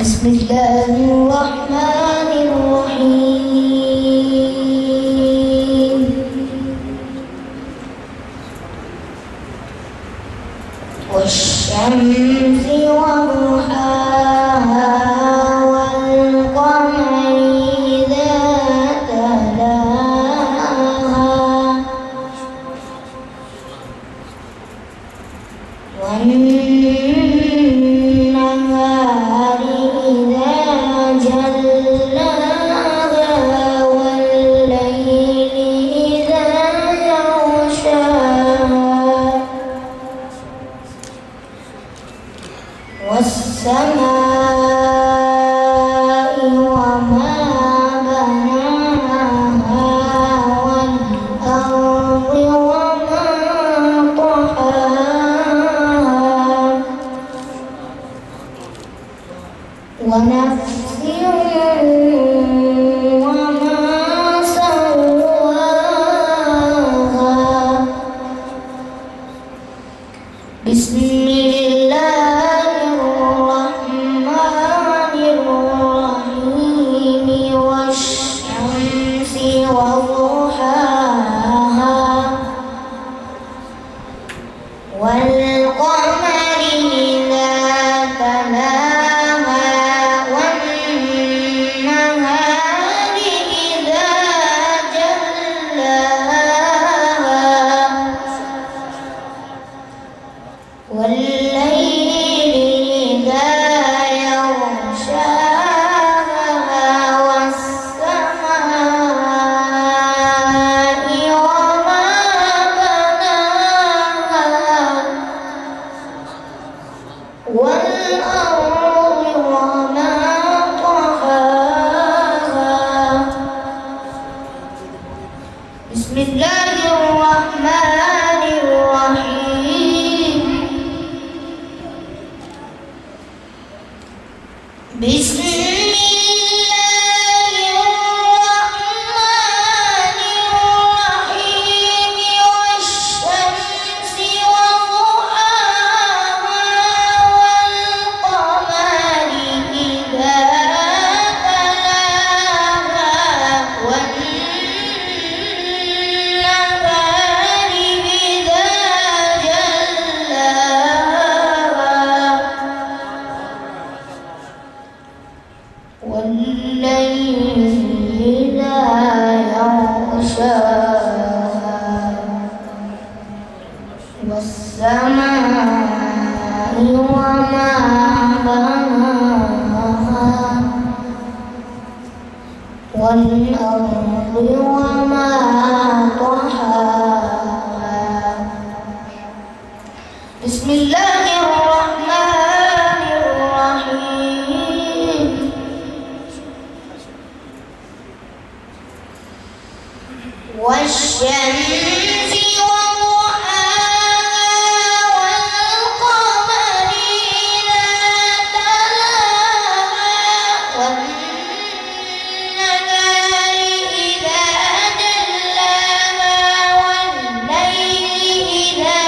بسم الله الرحمن الرحيم والشمس وضحاها والقمر إذا تلاها والنهار إذا جلاها والليل إذا يغشاها والسماء وما بناها والأرض وما طحاها ونفس وما سواها بسم الله الرحمن الرحيم والشمس وضحاها والقمر إذا تلاها والنهار إذا جلاها والليل إذا يغشاها والسماء وما بناها والأرض وما طحاها بسم الله الرحمن الرحيم بسم الله الرحمن الرحيم والشمس وضحاها والقمر إذا تلاها والنهار إذا جلاها والليل إذا يغشاها والسماء وما بناها والأرض وما طحاها بسم الله الرحمن الرحيم والشمس وضحاها والقمر إذا تلاها والنهار إذا جلاها والليل إذا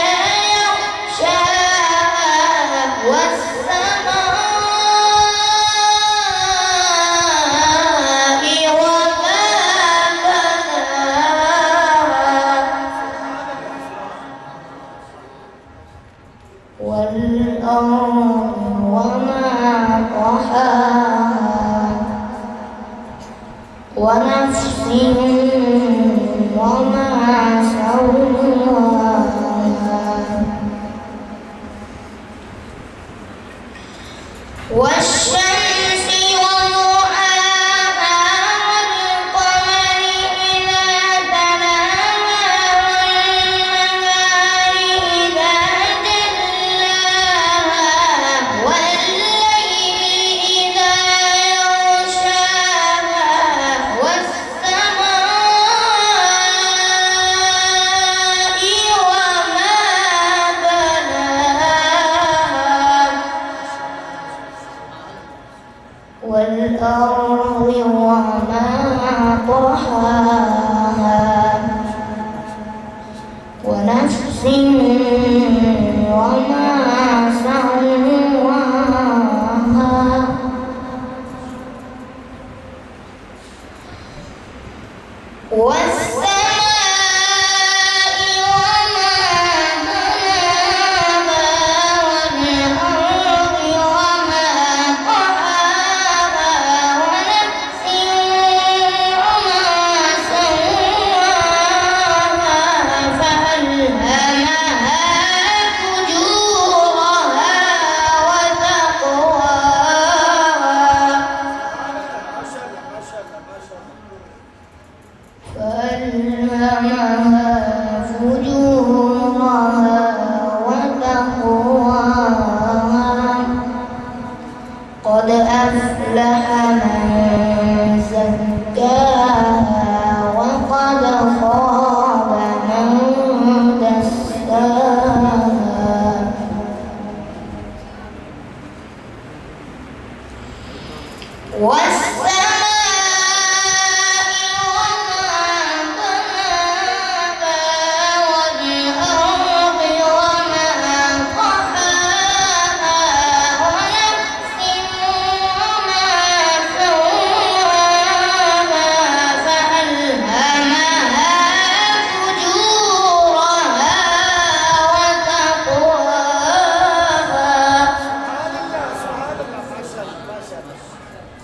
يغشاها والسماء وما والأرض وما طحاها ونفس وما سواها والشمس وضحاها والقمر إذا تلاها والنهار إذا جلاها والليل إذا يغشاها والسماء وما بناها والأرض وما طحاها ونفس وما سواها أفلح من زكاها وقد خاب من دساها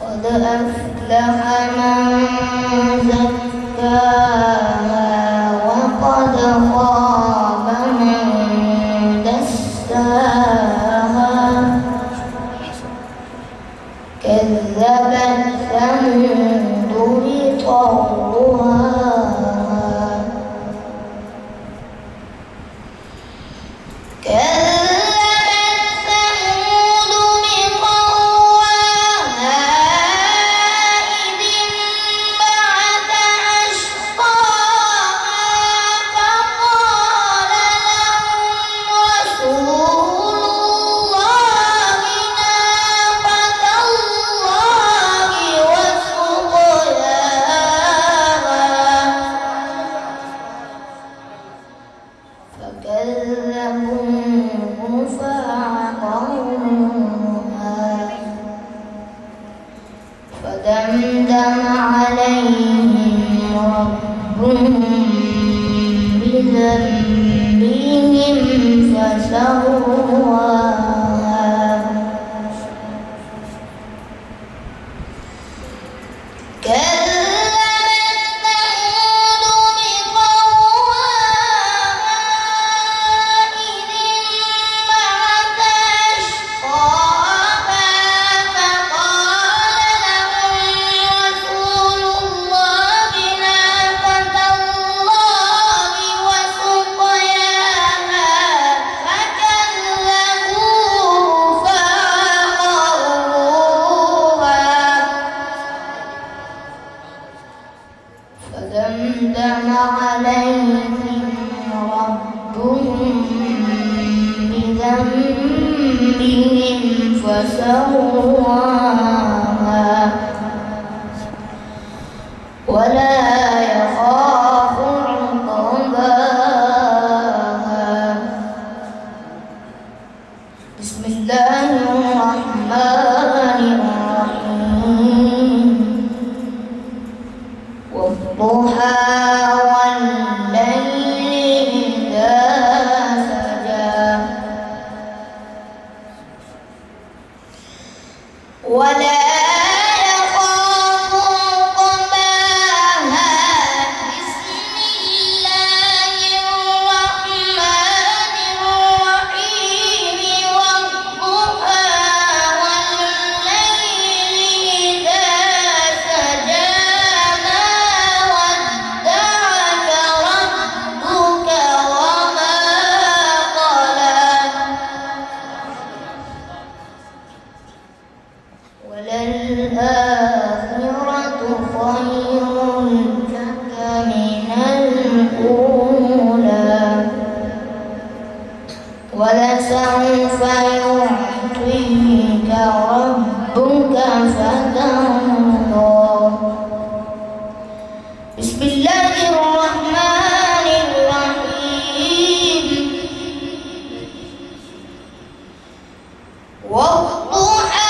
قد أفلح من زكاها وقد خاب من دساها كذبت ثمود بطغواها فكذبوه فعقروها فدمدم عليهم ربهم بذنبهم فسواها فدمدم عليهم ربهم بذنبهم فسواها ولا يخاف عقباها بسم الله الرحمن الرحيم والضحى والليل إذا سجى ولا يخاف عقباها بسم الله الرحمن الرحيم والضحى والليل إذا سجى وللآخرة خير لك من الأولى ولسوف يعطيك ربك فترضى بسم الله الرحمن الرحيم والضحى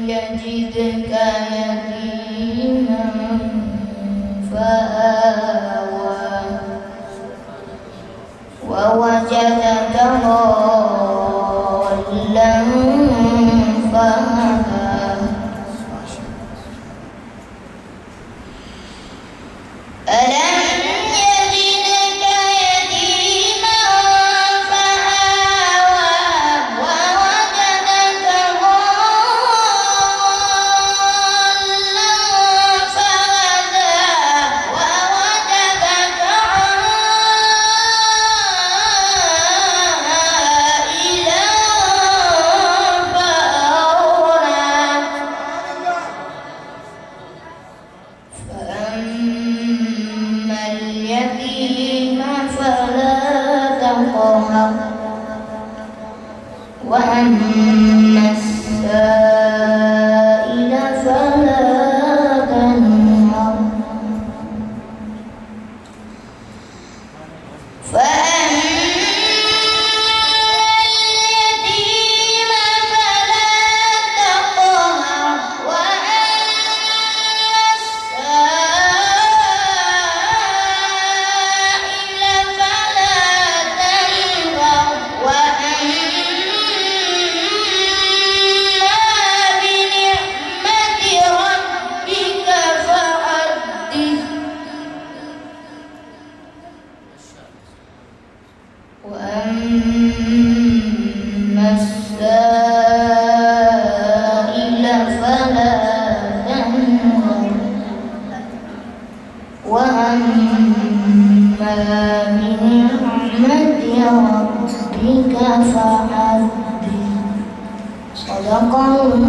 يجدك يتيما فآوى ووجدك ضالا فهدى فحدث صدق الله